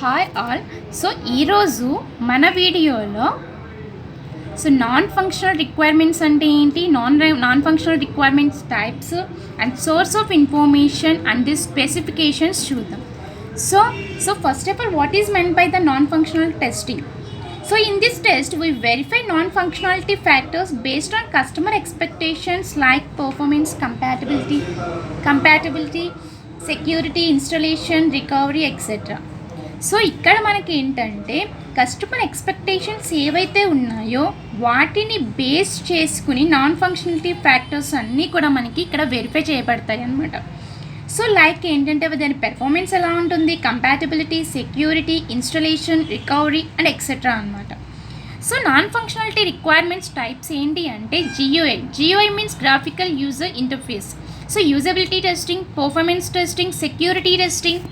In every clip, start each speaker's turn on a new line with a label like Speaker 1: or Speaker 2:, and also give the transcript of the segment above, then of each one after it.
Speaker 1: Hi all. So ఈరోజు మన వీడియోలో నాన్ ఫంక్షనల్ రిక్వైర్మెంట్స్ అంటే ఏంటి, non functional requirements types and source of information and the specifications చూద్దాం. So first of all, what is meant by the non-functional testing? So in this test, we verify non-functionality factors based on customer expectations like performance, compatibility, security, installation, recovery, etc. So ఇక్కడ మనకి ఏంటంటే customer expectations ఏవైతే ఉన్నాయో వాటిని base చేసుకుని non functionality factors అన్నీ కూడా మనకి ఇక్కడ వెరిఫై చేయబడతాయి అన్నమాట. సో లైక్ ఏంటంటే దాని పెర్ఫార్మెన్స్ ఎలా ఉంటుంది, compatibility, security, installation, recovery and etcetera అనమాట. So non functionality requirements types ఏంటి అంటే GUI means graphical user interface. So usability testing, performance testing, security testing,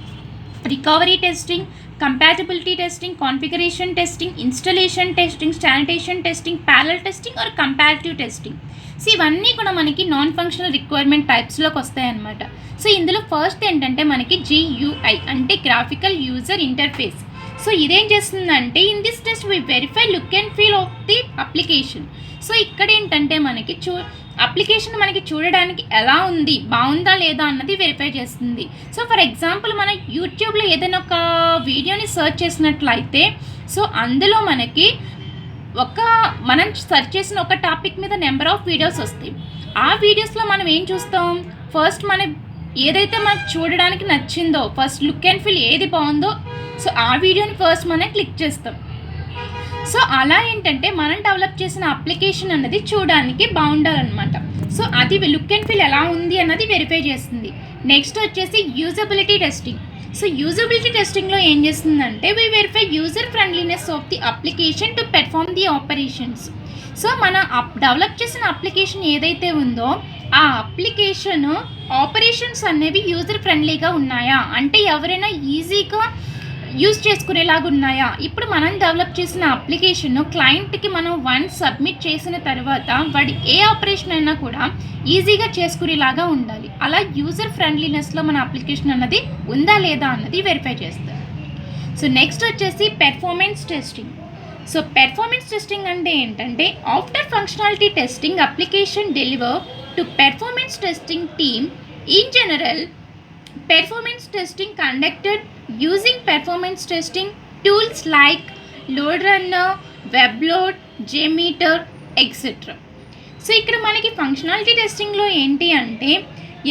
Speaker 1: recovery testing, compatibility testing, configuration testing, installation testing, sanitation testing, parallel testing or comparative testing. So ఇవన్నీ కూడా మనకి non functional requirement టైప్స్లోకి వస్తాయన్నమాట. So ఇందులో first ఏంటంటే మనకి GUI అంటే graphical user interface. So ఇదేం చేస్తుందంటే in this test we verify look and feel of the application. So ఇక్కడ ఏంటంటే మనకి అప్లికేషన్ మనకి చూడడానికి ఎలా ఉంది, బాగుందా లేదా అన్నది వెరిఫై చేస్తుంది. సో ఫర్ ఎగ్జాంపుల్ మన యూట్యూబ్లో ఏదైనా ఒక వీడియోని సెర్చ్ చేసినట్లయితే సో అందులో మనకి మనం సెర్చ్ చేసిన ఒక టాపిక్ మీద నెంబర్ ఆఫ్ వీడియోస్ వస్తాయి. ఆ వీడియోస్లో మనం ఏం చూస్తాం, ఫస్ట్ ఏదైతే మనకు చూడడానికి నచ్చిందో, ఫస్ట్ లుక్ అండ్ ఫీల్ ఏది బాగుందో సో ఆ వీడియోని ఫస్ట్ మనం క్లిక్ చేస్తాం. సో అలా ఏంటంటే మనం డెవలప్ చేసిన అప్లికేషన్ అన్నది చూడడానికి బాగుండాలన్నమాట. సో అది లుక్ అండ్ ఫీల్ ఎలా ఉంది అన్నది వెరిఫై చేస్తుంది. నెక్స్ట్ వచ్చేసి యూజబిలిటీ టెస్టింగ్. సో యూజబిలిటీ టెస్టింగ్లో ఏం చేస్తుందంటే we verify user friendliness of the application to perform the operations. So మన డెవలప్ చేసిన అప్లికేషన్ ఏదైతే ఉందో ఆ అప్లికేషన్ ఆపరేషన్స్ అనేవి యూజర్ ఫ్రెండ్లీగా ఉన్నాయా, అంటే ఎవరైనా ఈజీగా యూజ్ చేసుకునేలాగా ఉన్నాయా. ఇప్పుడు మనం డెవలప్ చేసిన అప్లికేషన్ క్లయింట్కి మనం వన్స్ సబ్మిట్ చేసిన తర్వాత వాడి ఏ ఆపరేషన్ అయినా కూడా ఈజీగా చేసుకునేలాగా ఉండాలి. అలా యూజర్ ఫ్రెండ్లీనెస్లో మన అప్లికేషన్ అన్నది ఉందా లేదా అన్నది వెరిఫై చేస్తారు. సో నెక్స్ట్ వచ్చేసి performance testing. So performance testing అంటే ఏంటంటే after functionality testing application deliver to performance testing team. In general performance testing conducted using performance testing tools like LoadRunner, WebLoad, JMeter, etc. So ఇక్కడ మనకి functionality టెస్టింగ్లో ఏంటి అంటే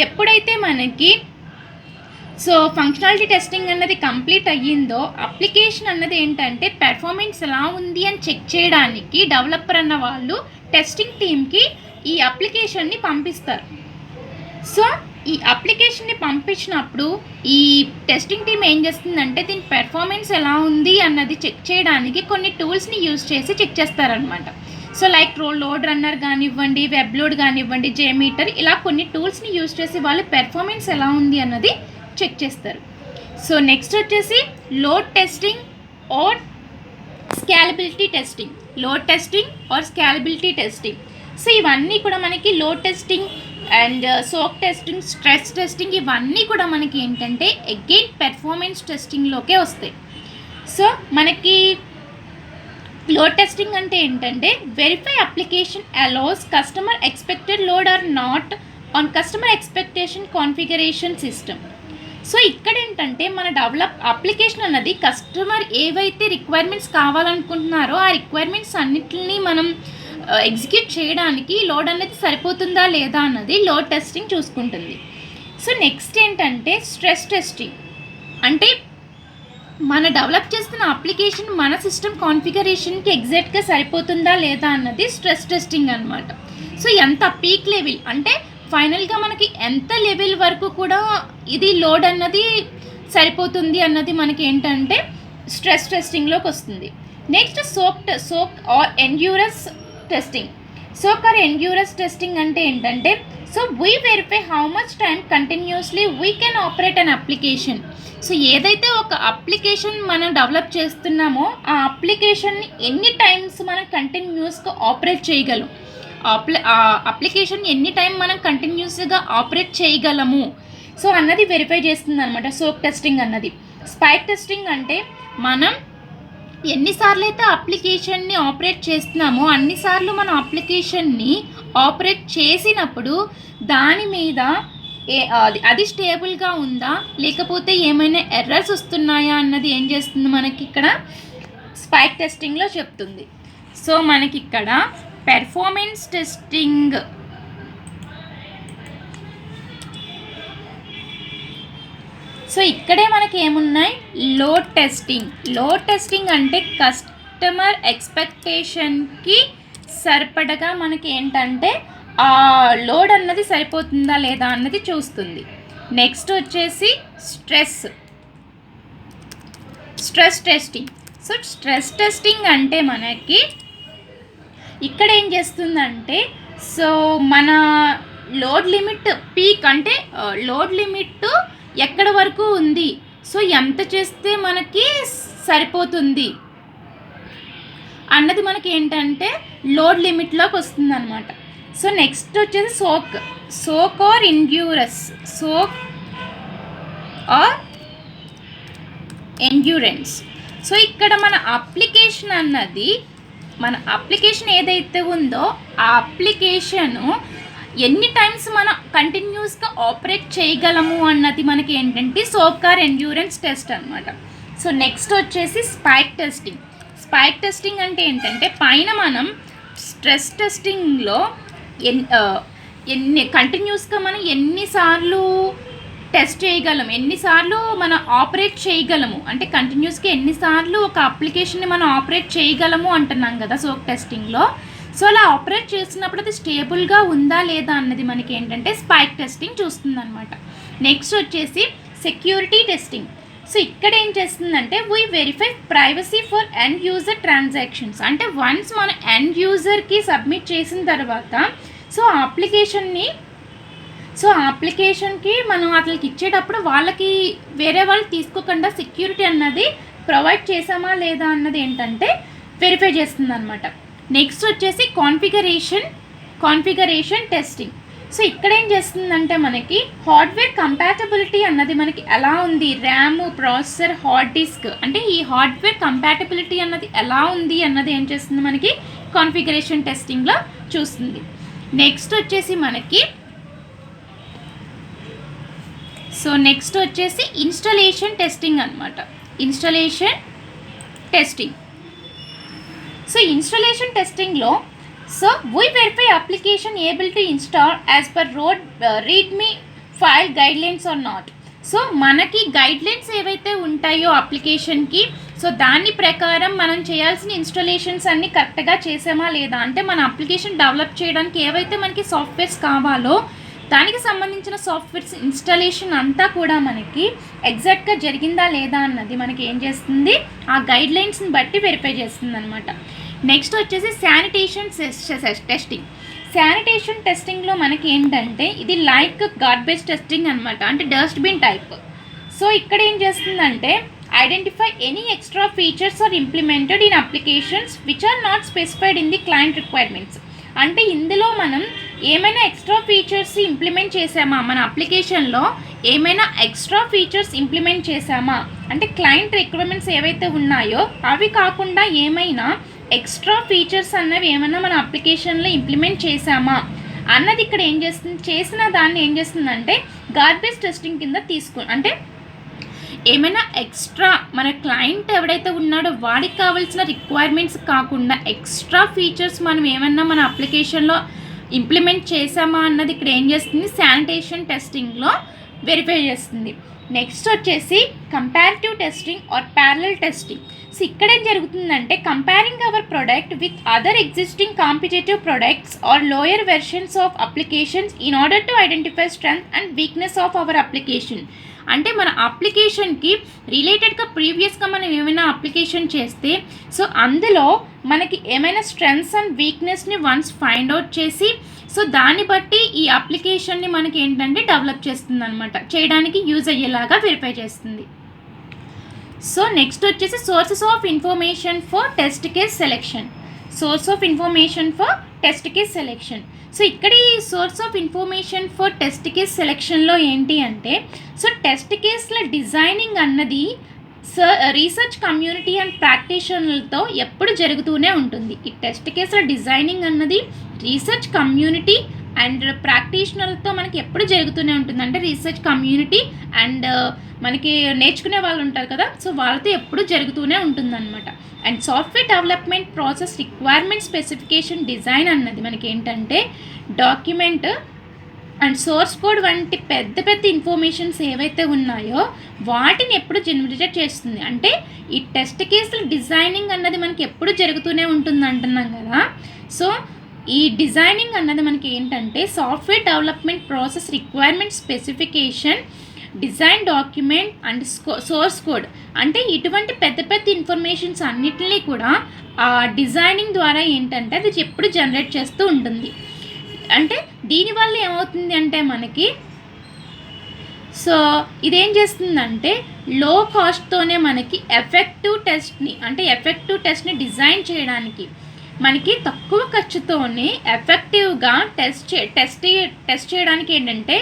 Speaker 1: ఎప్పుడైతే మనకి functionality testing అన్నది complete అయ్యిందో అప్లికేషన్ అన్నది ఏంటంటే పెర్ఫార్మెన్స్ ఎలా ఉంది అని చెక్ చేయడానికి డెవలపర్ అన్న వాళ్ళు టెస్టింగ్ టీమ్కి ఈ అప్లికేషన్ని పంపిస్తారు. సో ఈ అప్లికేషన్ని పంపించినప్పుడు ఈ టెస్టింగ్ టీమ్ ఏం చేస్తుందంటే దీని పెర్ఫార్మెన్స్ ఎలా ఉంది అన్నది చెక్ చేయడానికి కొన్ని టూల్స్ని యూజ్ చేసి చెక్ చేస్తారనమాట. సో లైక్ లోడ్ రన్నర్ కానివ్వండి, వెబ్లోడ్ కానివ్వండి, జేమీటర్, ఇలా కొన్ని టూల్స్ని యూజ్ చేసి వాళ్ళు పెర్ఫార్మెన్స్ ఎలా ఉంది అన్నది చెక్ చేస్తారు. సో నెక్స్ట్ వచ్చేసి load testing are scalability testing. Load testing are scalability testing. So ఇవన్నీ కూడా మనకి load testing and soak testing, stress testing, ఇవన్నీ కూడా మనకి ఏంటంటే అగైన్ పెర్ఫార్మెన్స్ టెస్టింగ్లోకే వస్తాయి. సో మనకి లోడ్ టెస్టింగ్ అంటే ఏంటంటే verify application allows customer expected load or not on customer expectation configuration system. So ఇక్కడ ఏంటంటే మన అప్లికేషన్ అన్నది కస్టమర్ ఏవైతే రిక్వైర్మెంట్స్ కావాలనుకుంటున్నారో ఆ రిక్వైర్మెంట్స్ అన్నిటిని మనం ఎగ్జిక్యూట్ చేయడానికి లోడ్ అనేది సరిపోతుందా లేదా అన్నది లోడ్ టెస్టింగ్ చూసుకుంటుంది. సో నెక్స్ట్ ఏంటంటే స్ట్రెస్ టెస్టింగ్. అంటే మన డెవలప్ చేస్తున్న అప్లికేషన్ మన సిస్టమ్ కాన్ఫిగరేషన్కి ఎగ్జాక్ట్గా సరిపోతుందా లేదా అన్నది స్ట్రెస్ టెస్టింగ్ అనమాట. సో ఎంత పీక్ లెవెల్ అంటే ఫైనల్గా మనకి ఎంత లెవెల్ వరకు కూడా ఇది లోడ్ అన్నది సరిపోతుంది అన్నది మనకి ఏంటంటే స్ట్రెస్ టెస్టింగ్లోకి వస్తుంది. Next soak or endurance testing. Soak or endurance testing అంటే ఏంటంటే we verify how much time continuously we can operate an application. So ఏదైతే ఒక అప్లికేషన్ మనం డెవలప్ చేస్తున్నామో ఆ అప్లికేషన్ని ఎన్ని టైమ్స్ మనం కంటిన్యూస్గా ఆపరేట్ చేయగలం, అప్లికేషన్ ఎన్ని టైం మనం కంటిన్యూస్గా ఆపరేట్ చేయగలము సో అన్నది వెరిఫై చేస్తుంది అనమాట సోక్ టెస్టింగ్ అన్నది. స్పైక్ టెస్టింగ్ అంటే మనం ఎన్నిసార్లు అయితే అప్లికేషన్ని ఆపరేట్ చేస్తున్నామో అన్నిసార్లు మన అప్లికేషన్ని ఆపరేట్ చేసినప్పుడు దాని మీద అది స్టేబుల్గా ఉందా లేకపోతే ఏమైనా ఎర్రర్స్ వస్తున్నాయా అన్నది ఏం చేస్తుంది మనకి ఇక్కడ స్పైక్ టెస్టింగ్లో చెప్తుంది. సో మనకి ఇక్కడ పెర్ఫార్మెన్స్ టెస్టింగ్, సో ఇక్కడే మనకి ఏమున్నాయి, లోడ్ టెస్టింగ్. లోడ్ టెస్టింగ్ అంటే కస్టమర్ ఎక్స్పెక్టేషన్కి సరిపడగా మనకి ఏంటంటే ఆ లోడ్ అన్నది సరిపోతుందా లేదా అన్నది చూస్తుంది. నెక్స్ట్ వచ్చేసి stress testing. So stress testing అంటే మనకి ఇక్కడ ఏం చేస్తుందంటే, సో మన లోడ్ లిమిట్ పీక్ అంటే లోడ్ లిమిట్ ఎక్కడ వరకు ఉంది, సో ఎంత చేస్తే మనకి సరిపోతుంది అన్నది మనకి ఏంటంటే లోడ్ లిమిట్లోకి వస్తుంది అనమాట. సో నెక్స్ట్ వచ్చేసి సోక్ ఆర్ ఎండ్యూరెన్స్. సో ఇక్కడ మన అప్లికేషన్ ఏదైతే ఉందో ఆ అప్లికేషను ఎన్ని టైమ్స్ మనం కంటిన్యూస్గా ఆపరేట్ చేయగలము అన్నది మనకి ఏంటంటే సోక్ ఆర్ ఎండ్యూరెన్స్ టెస్ట్ అనమాట. సో నెక్స్ట్ వచ్చేసి స్పైక్ టెస్టింగ్ అంటే ఏంటంటే పైన మనం స్ట్రెస్ టెస్టింగ్లో కంటిన్యూస్గా మనం ఎన్నిసార్లు టెస్ట్ చేయగలము, ఎన్నిసార్లు మనం ఆపరేట్ చేయగలము, అంటే కంటిన్యూస్గా ఎన్నిసార్లు ఒక అప్లికేషన్ని మనం ఆపరేట్ చేయగలము అంటున్నాం కదా సోక్ టెస్టింగ్లో. సో అలా ఆపరేట్ చేసినప్పుడు అది స్టేబుల్గా ఉందా లేదా అన్నది మనకి ఏంటంటే స్పైక్ టెస్టింగ్ చూస్తుందన్నమాట. నెక్స్ట్ వచ్చేసి సెక్యూరిటీ టెస్టింగ్. సో ఇక్కడ ఏం చేస్తుందంటే we verify privacy for end user transactions. అంటే వన్స్ మన ఎండ్ యూజర్కి సబ్మిట్ చేసిన తర్వాత సో అప్లికేషన్కి మనం అట్లకి ఇచ్చేటప్పుడు వాళ్ళకి వేరే వాళ్ళు తీసుకోకుండా సెక్యూరిటీ అన్నది ప్రొవైడ్ చేసామా లేదా అన్నది ఏంటంటే వెరిఫై చేస్తుంది అనమాట. నెక్స్ట్ వచ్చేసి కాన్ఫిగరేషన్ టెస్టింగ్. సో ఇక్కడ ఏం చేస్తుందంటే మనకి హార్డ్వేర్ కంపాటబిలిటీ అన్నది మనకి ఎలా ఉంది, ర్యామ్, ప్రాసెసర్, హార్డ్ డిస్క్, అంటే ఈ హార్డ్వేర్ కంపాటబిలిటీ అన్నది ఎలా ఉంది అన్నది ఏం చేస్తుంది మనకి కాన్ఫిగరేషన్ టెస్టింగ్లో చూస్తుంది. నెక్స్ట్ వచ్చేసి ఇన్స్టాలేషన్ టెస్టింగ్ అనమాట. ఇన్స్టాలేషన్ టెస్టింగ్లో so we verify application able to install as per readme file guidelines or not. So మనకి గైడ్లైన్స్ ఏవైతే ఉంటాయో అప్లికేషన్కి, సో దాని ప్రకారం మనం చేయాల్సిన ఇన్స్టాలేషన్స్ అన్నీ కరెక్ట్గా చేసామా లేదా, అంటే మన అప్లికేషన్ డెవలప్ చేయడానికి ఏవైతే మనకి సాఫ్ట్వేర్స్ కావాలో దానికి సంబంధించిన సాఫ్ట్వేర్స్ ఇన్స్టాలేషన్ అంతా కూడా మనకి ఎగ్జాక్ట్గా జరిగిందా లేదా అన్నది మనకి ఏం చేస్తుంది, ఆ గైడ్లైన్స్ని బట్టి వెరిఫై చేస్తుంది అనమాట. నెక్స్ట్ వచ్చేసి శానిటేషన్ టెస్టింగ్లో మనకి ఏంటంటే ఇది లైక్ గార్బేజ్ టెస్టింగ్ అనమాట, అంటే డస్ట్బిన్ టైప్. సో ఇక్కడ ఏం చేస్తుందంటే identify any extra features are implemented in applications which are not specified in the client requirements. అంటే ఇందులో మనం ఏమైనా ఎక్స్ట్రా ఫీచర్స్ ఇంప్లిమెంట్ చేసామా, మన అప్లికేషన్లో ఏమైనా ఎక్స్ట్రా ఫీచర్స్ ఇంప్లిమెంట్ చేసామా, అంటే క్లయింట్ రిక్వైర్మెంట్స్ ఏవైతే ఉన్నాయో అవి కాకుండా ఏమైనా ఎక్స్ట్రా ఫీచర్స్ అన్నవి ఏమైనా మన అప్లికేషన్లో ఇంప్లిమెంట్ చేసామా అన్నది ఇక్కడ ఏం చేస్తుంది, చేసిన దాన్ని ఏం చేస్తుందంటే గార్బేజ్ టెస్టింగ్ కింద అంటే ఏమైనా ఎక్స్ట్రా మన క్లయింట్ ఎవడైతే ఉన్నాడో వాడికి కావాల్సిన రిక్వైర్మెంట్స్ కాకుండా ఎక్స్ట్రా ఫీచర్స్ మనం ఏమన్నా మన అప్లికేషన్లో ఇంప్లిమెంట్ చేసామా అన్నది ఇక్కడ ఏం చేస్తుంది, శానిటేషన్ టెస్టింగ్లో వెరిఫై చేస్తుంది. నెక్స్ట్ వచ్చేసి comparative testing are parallel testing. So ఇక్కడ ఏం జరుగుతుందంటే comparing our product with other existing competitive products are lower versions of applications in order to identify strength and weakness of our application. అంటే మన అప్లికేషన్కి రిలేటెడ్గా ప్రీవియస్గా మనం ఏమైనా అప్లికేషన్ చేస్తే సో అందులో మనకి ఏమైనా స్ట్రెంగ్త్స్ అండ్ వీక్నెస్ని వన్స్ ఫైండ్ అవుట్ చేసి సో దాన్ని బట్టి ఈ అప్లికేషన్ని మనకి ఏంటంటే డెవలప్ చేస్తుంది అనమాట, చేయడానికి యూజ్ అయ్యేలాగా వెరిఫై చేస్తుంది. సో నెక్స్ట్ వచ్చేసి sources of information for test case selection. So ఇక్కడ ఈ source of information for test case సెలెక్షన్లో ఏంటి అంటే సో టెస్ట్ కేస్ల డిజైనింగ్ అన్నది రీసెర్చ్ కమ్యూనిటీ అండ్ ప్రాక్టీషనర్లతో ఎప్పుడు జరుగుతూనే ఉంటుంది. ఈ టెస్ట్ కేసుల డిజైనింగ్ అన్నది రీసెర్చ్ కమ్యూనిటీ అండ్ ప్రాక్టీషనర్లతో మనకి ఎప్పుడు జరుగుతూనే ఉంటుంది. అంటే రీసెర్చ్ కమ్యూనిటీ అండ్ మనకి నేర్చుకునే వాళ్ళు ఉంటారు కదా, సో వాళ్ళతో ఎప్పుడు జరుగుతూనే ఉంటుందన్నమాట. And software development process requirement specification design అన్నది మనకి ఏంటంటే డాక్యుమెంట్ అండ్ సోర్స్ కోడ్ వంటి పెద్ద పెద్ద ఇన్ఫర్మేషన్స్ ఏవైతే ఉన్నాయో వాటిని ఎప్పుడు జనరేట్ చేస్తుంది. అంటే ఈ టెస్ట్ కేసుల డిజైనింగ్ అన్నది మనకి ఎప్పుడు జరుగుతూనే ఉంటుంది అంటున్నాం కదా. సో ఈ డిజైనింగ్ అన్నది మనకి ఏంటంటే software development process requirement specification design document and source code, అంటే ఇటువంటి పెద్ద పెద్ద ఇన్ఫర్మేషన్స్ అన్నిటినీ కూడా ఆ డిజైనింగ్ ద్వారా ఏంటంటే అది ఎప్పుడు జనరేట్ చేస్తూ ఉంటుంది. అంటే దీనివల్ల ఏమవుతుంది అంటే మనకి సో ఇదేం చేస్తుందంటే లో కాస్ట్తోనే మనకి ఎఫెక్టివ్ టెస్ట్ని డిజైన్ చేయడానికి మనకి తక్కువ ఖర్చుతోనే ఎఫెక్టివ్గా టెస్ట్ చేయడానికి ఏంటంటే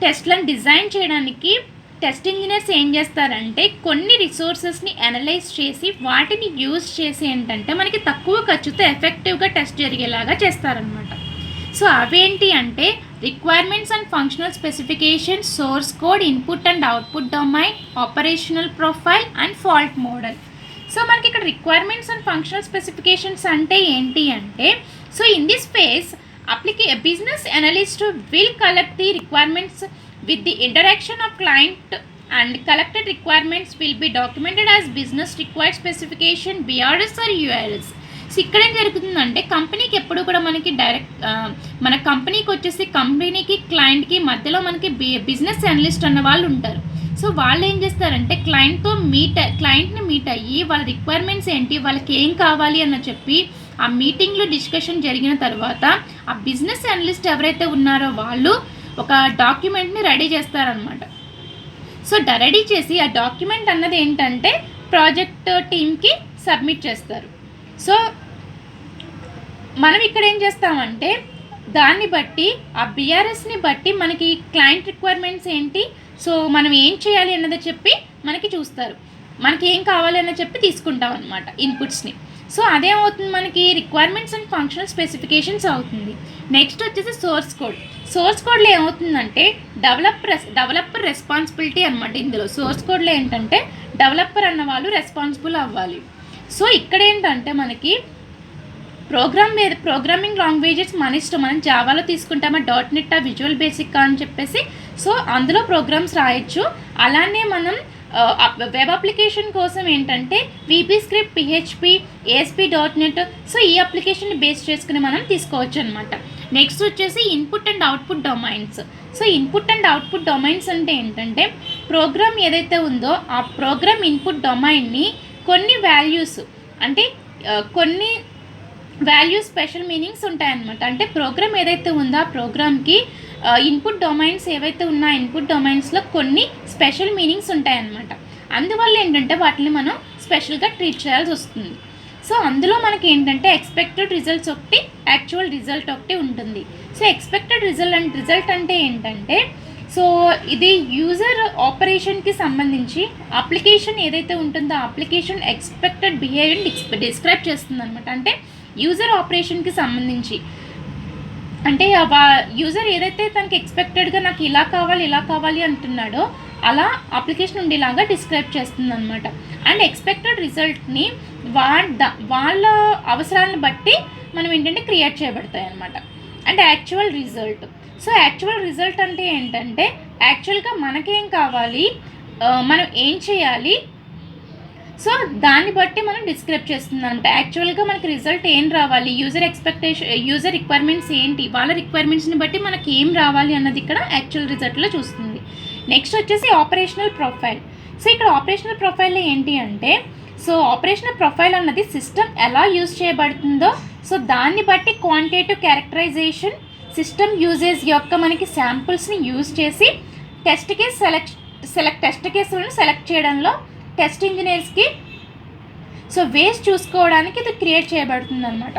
Speaker 1: టెస్ట్లను డిజైన్ చేయడానికి టెస్ట్ ఇంజనీర్స్ ఏం చేస్తారంటే కొన్ని రిసోర్సెస్ని అనలైజ్ చేసి వాటిని యూజ్ చేసి ఏంటంటే మనకి తక్కువ ఖర్చుతో ఎఫెక్టివ్గా టెస్ట్ జరిగేలాగా చేస్తారనమాట. సో అవేంటి అంటే requirements and functional specification, source code, input and output domain, operational profile and fault model. So మనకి ఇక్కడ రిక్వైర్మెంట్స్ అండ్ ఫంక్షనల్ స్పెసిఫికేషన్స్ అంటే ఏంటి అంటే so in this phase business analyst will collect the requirements with the interaction of client and collected requirements will be documented as business required specification, BRS or URS. So ఇక్కడ ఏం జరుగుతుందంటే కంపెనీకి ఎప్పుడు కూడా మనకి మన కంపెనీకి వచ్చేసి కంపెనీకి క్లయింట్కి మధ్యలో మనకి బిజినెస్ అనలిస్ట్ అన్న వాళ్ళు ఉంటారు. సో వాళ్ళు ఏం చేస్తారంటే క్లయింట్ని మీట్ అయ్యి వాళ్ళ రిక్వైర్మెంట్స్ ఏంటి, వాళ్ళకి ఏం కావాలి అన్న చెప్పి ఆ మీటింగ్లో డిస్కషన్ జరిగిన తర్వాత ఆ బిజినెస్ అనలిస్ట్ ఎవరైతే ఉన్నారో వాళ్ళు ఒక డాక్యుమెంట్ని రెడీ చేస్తారనమాట. సో రెడీ చేసి ఆ డాక్యుమెంట్ అన్నది ఏంటంటే ప్రాజెక్ట్ టీమ్కి సబ్మిట్ చేస్తారు. సో మనం ఇక్కడ ఏం చేస్తామంటే దాన్ని బట్టి ఆ బిఆర్ఎస్ని బట్టి మనకి క్లయింట్ రిక్వైర్మెంట్స్ ఏంటి, సో మనం ఏం చేయాలి అన్నది చెప్పి మనకి చూస్తారు, మనకి ఏం కావాలి అన్నది చెప్పి తీసుకుంటాం అనమాట ఇన్పుట్స్ని. సో అదేమవుతుంది మనకి రిక్వైర్మెంట్స్ అండ్ ఫంక్షనల్ స్పెసిఫికేషన్స్ అవుతుంది. నెక్స్ట్ వచ్చేసి సోర్స్ కోడ్లో ఏమవుతుందంటే డెవలపర్ రెస్పాన్సిబిలిటీ అనమాట. ఇందులో సోర్స్ కోడ్లో ఏంటంటే డెవలపర్ అన్న వాళ్ళు రెస్పాన్సిబుల్ అవ్వాలి. సో ఇక్కడ ఏంటంటే మనకి ప్రోగ్రామింగ్ లాంగ్వేజెస్ మన ఇష్టం, మనం జావాలో తీసుకుంటామా, .NET, విజువల్ బేసిక్ అని చెప్పేసి సో అందులో ప్రోగ్రామ్స్ రాయొచ్చు. అలానే మనం వెబ్ అప్లికేషన్ కోసం ఏంటంటే VB script, PHP, ASP.NET, so ఈ అప్లికేషన్ని బేస్ చేసుకుని మనం తీసుకోవచ్చు అనమాట. నెక్స్ట్ వచ్చేసి input and output domains. So input and output domains అంటే ఏంటంటే ప్రోగ్రామ్ ఏదైతే ఉందో ఆ ప్రోగ్రామ్ ఇన్పుట్ డొమైన్ని కొన్ని వాల్యూస్ అంటే కొన్ని వాల్యూస్ స్పెషల్ మీనింగ్స్ ఉంటాయన్నమాట. అంటే ప్రోగ్రామ్ ఏదైతే ఉందో ఆ ప్రోగ్రామ్కి ఇన్పుట్ డొమైన్స్ ఏవైతే ఉన్నాయో ఇన్పుట్ డొమైన్స్లో కొన్ని స్పెషల్ మీనింగ్స్ ఉంటాయన్నమాట. అందువల్ల ఏంటంటే వాటిని మనం స్పెషల్గా ట్రీట్ చేయాల్సి వస్తుంది. సో అందులో మనకి ఏంటంటే ఎక్స్పెక్టెడ్ రిజల్ట్స్ ఒకటి, యాక్చువల్ రిజల్ట్ ఒకటి ఉంటుంది. సో ఎక్స్పెక్టెడ్ రిజల్ట్ అంటే ఏంటంటే సో ఇది యూజర్ ఆపరేషన్కి సంబంధించి అప్లికేషన్ ఏదైతే ఉంటుందో ఆ అప్లికేషన్ ఎక్స్పెక్టెడ్ బిహేవియర్ని డిస్క్రైబ్ చేస్తుంది అనమాట. అంటే యూజర్ ఆపరేషన్కి సంబంధించి అంటే యూజర్ ఏదైతే తనకి ఎక్స్పెక్టెడ్గా నాకు ఇలా కావాలి అంటున్నాడో అలా అప్లికేషన్ ఉండేలాగా డిస్క్రైబ్ చేస్తుంది అనమాట. అండ్ ఎక్స్పెక్టెడ్ రిజల్ట్ని వాళ్ళ అవసరాలను బట్టి మనం ఏంటంటే క్రియేట్ చేయబడతాయి అనమాట. And actual result. So actual result అంటే ఏంటంటే యాక్చువల్గా మనకేం కావాలి, మనం ఏం చేయాలి, సో దాన్ని బట్టి మనం డిస్క్రైబ్ చేస్తుంది అనమాట. యాక్చువల్గా మనకి రిజల్ట్ ఏం రావాలి, యూజర్ రిక్వైర్మెంట్స్ ఏంటి, వాళ్ళ రిక్వైర్మెంట్స్ని బట్టి మనకి ఏం రావాలి అన్నది ఇక్కడ యాక్చువల్ రిజల్ట్లో చూస్తుంది. నెక్స్ట్ వచ్చేసి ఆపరేషనల్ ప్రొఫైల్. సో ఇక్కడ ఆపరేషనల్ ప్రొఫైల్లో ఏంటి అంటే సో ఆపరేషనల్ ప్రొఫైల్ అన్నది సిస్టమ్ ఎలా యూజ్ చేయబడుతుందో సో దాన్ని బట్టి క్వాంటిటేటివ్ క్యారెక్టరైజేషన్, సిస్టమ్ యూజేజ్ యొక్క మనకి శాంపుల్స్ని యూజ్ చేసి టెస్ట్ కేసులను సెలెక్ట్ చేయడంలో టెస్ట్ ఇంజనీర్స్కి సో వేస్ చూసుకోవడానికి ఇది క్రియేట్ చేయబడుతుంది అనమాట.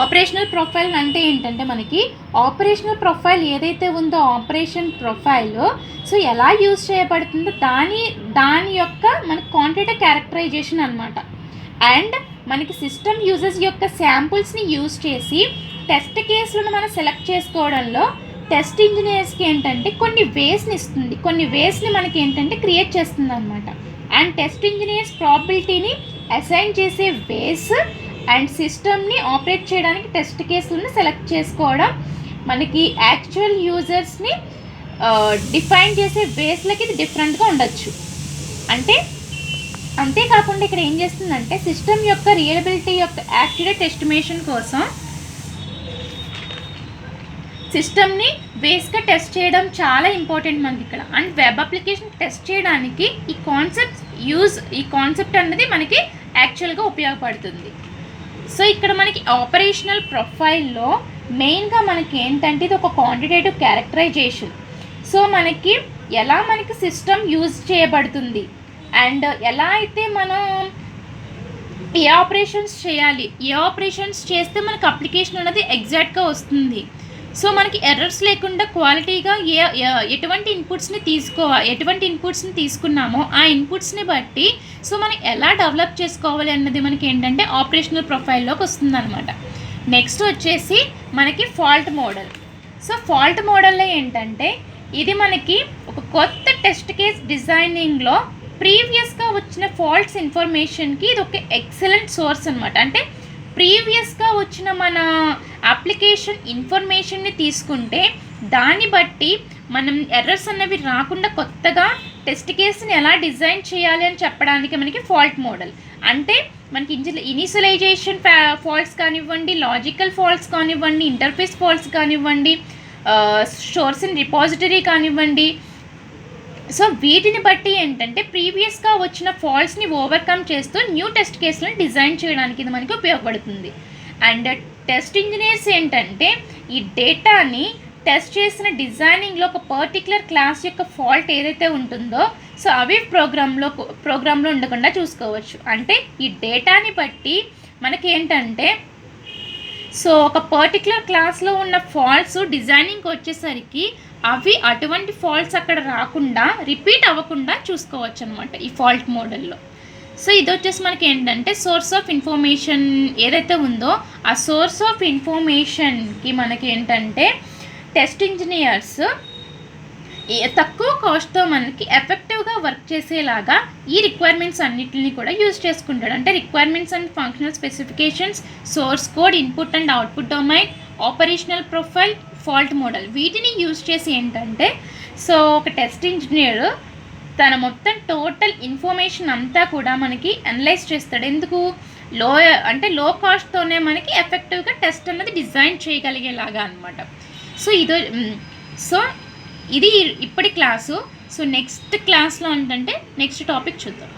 Speaker 1: ఆపరేషనల్ ప్రొఫైల్ అంటే ఏంటంటే మనకి ఆపరేషనల్ ప్రొఫైల్ ఏదైతే ఉందో ఆపరేషన్ ప్రొఫైల్ సో ఎలా యూజ్ చేయబడుతుందో దాని యొక్క మనకి క్వాంటిటేటివ్ క్యారెక్టరైజేషన్ అనమాట. అండ్ మనకి సిస్టమ్ యూజర్స్ యొక్క శాంపుల్స్ని యూజ్ చేసి టెస్ట్ కేసులను మనం సెలెక్ట్ చేసుకోవడంలో టెస్ట్ ఇంజనీర్స్కి ఏంటంటే కొన్ని వేస్ని ఇస్తుంది, కొన్ని వేస్ని మనకి ఏంటంటే క్రియేట్ చేస్తుంది అనమాట. అండ్ టెస్ట్ ఇంజనీర్స్ ప్రాబిలిటీని అసైన్ చేసే వేస్ అండ్ సిస్టమ్ని ఆపరేట్ చేయడానికి టెస్ట్ కేసులను సెలెక్ట్ చేసుకోవడం మనకి యాక్చువల్ యూజర్స్ని డిఫైన్ చేసే వేస్లకి ఇది డిఫరెంట్గా ఉండొచ్చు. అంతేకాకుండా ఇక్కడ ఏం చేస్తుందంటే సిస్టమ్ యొక్క రియలబిలిటీ యొక్క యాక్యురేట్ ఎస్టిమేషన్ కోసం సిస్టమ్ని బేస్గా టెస్ట్ చేయడం చాలా ఇంపార్టెంట్ మనకి ఇక్కడ. అండ్ వెబ్ అప్లికేషన్ టెస్ట్ చేయడానికి ఈ కాన్సెప్ట్ అన్నది మనకి యాక్చువల్గా ఉపయోగపడుతుంది. సో ఇక్కడ మనకి ఆపరేషనల్ ప్రొఫైల్లో మెయిన్గా మనకి ఏంటంటే ఇది ఒక క్వాంటిటేటివ్ క్యారెక్టరైజేషన్. సో మనకి ఎలా మనకి సిస్టమ్ యూజ్ చేయబడుతుంది అండ్ ఎలా అయితే మనం ఏ ఆపరేషన్స్ చేయాలి, ఏ ఆపరేషన్స్ చేస్తే మనకి అప్లికేషన్ అనేది ఎగ్జాక్ట్గా వస్తుంది. సో మనకి ఎర్రర్స్ లేకుండా క్వాలిటీగా ఎటువంటి ఇన్పుట్స్ని తీసుకున్నామో ఆ ఇన్పుట్స్ని బట్టి సో మనం ఎలా డెవలప్ చేసుకోవాలి అన్నది మనకి ఏంటంటే ఆపరేషనల్ ప్రొఫైల్లోకి వస్తుందన్నమాట. నెక్స్ట్ వచ్చేసి మనకి ఫాల్ట్ మోడల్. సో ఫాల్ట్ మోడల్లో ఏంటంటే ఇది మనకి ఒక కొత్త టెస్ట్ కేస్ డిజైనింగ్లో ప్రీవియస్గా వచ్చిన ఫాల్ట్స్ ఇన్ఫర్మేషన్కి ఇది ఒక ఎక్సలెంట్ సోర్స్ అనమాట. అంటే ప్రీవియస్గా వచ్చిన మన అప్లికేషన్ ఇన్ఫర్మేషన్ని తీసుకుంటే దాన్ని బట్టి మనం ఎర్రర్స్ అన్నవి రాకుండా కొత్తగా టెస్ట్ కేసుని ఎలా డిజైన్ చేయాలి అని చెప్పడానికి మనకి ఫాల్ట్ మోడల్. అంటే మనకి ఇనిషియలైజేషన్ ఫాల్ట్స్ కానివ్వండి, లాజికల్ ఫాల్ట్స్ కానివ్వండి, ఇంటర్ఫేస్ ఫాల్ట్స్ కానివ్వండి, సోర్స్ ఇన్ రిపాజిటరీ కానివ్వండి, సో వీటిని బట్టి ఏంటంటే ప్రీవియస్గా వచ్చిన ఫాల్ట్స్ని ఓవర్కమ్ చేస్తూ న్యూ టెస్ట్ కేసులను డిజైన్ చేయడానికి ఇది మనకి ఉపయోగపడుతుంది. అండ్ టెస్ట్ ఇంజనీర్స్ ఏంటంటే ఈ డేటాని టెస్ట్ చేసిన డిజైనింగ్లో ఒక పర్టికులర్ క్లాస్ యొక్క ఫాల్ట్ ఏదైతే ఉంటుందో సో అవి ప్రోగ్రాంలో ఉండకుండా చూసుకోవచ్చు. అంటే ఈ డేటాని బట్టి మనకి ఏంటంటే సో ఒక పర్టికులర్ క్లాస్లో ఉన్న ఫాల్ట్స్ డిజైనింగ్కి వచ్చేసరికి అవి అటువంటి ఫాల్ట్స్ అక్కడ రాకుండా రిపీట్ అవ్వకుండా చూసుకోవచ్చు అనమాట ఈ ఫాల్ట్ మోడల్లో. సో ఇది వచ్చేసి మనకి ఏంటంటే సోర్స్ ఆఫ్ ఇన్ఫర్మేషన్ ఏదైతే ఉందో ఆ సోర్స్ ఆఫ్ ఇన్ఫర్మేషన్కి మనకి ఏంటంటే టెస్ట్ ఇంజనీర్స్ తక్కువ కాస్ట్తో మనకి ఎఫెక్టివ్గా వర్క్ చేసేలాగా ఈ రిక్వైర్మెంట్స్ అన్నిటిని కూడా యూజ్ చేసుకుంటాడు. అంటే requirements and functional specifications, source code, input and output domain, operational profile, fault model వీటిని యూజ్ చేసి ఏంటంటే సో ఒక టెస్ట్ ఇంజనీర్ తన మొత్తం టోటల్ ఇన్ఫర్మేషన్ అంతా కూడా మనకి అనలైజ్ చేస్తాడు. ఎందుకు లో కాస్ట్తోనే మనకి ఎఫెక్టివ్గా టెస్ట్ అన్నది డిజైన్ చేయగలిగేలాగా అనమాట. సో ఇది ఇప్పటి క్లాసు. సో నెక్స్ట్ క్లాస్లో ఏంటంటే నెక్స్ట్ టాపిక్ చూద్దాం.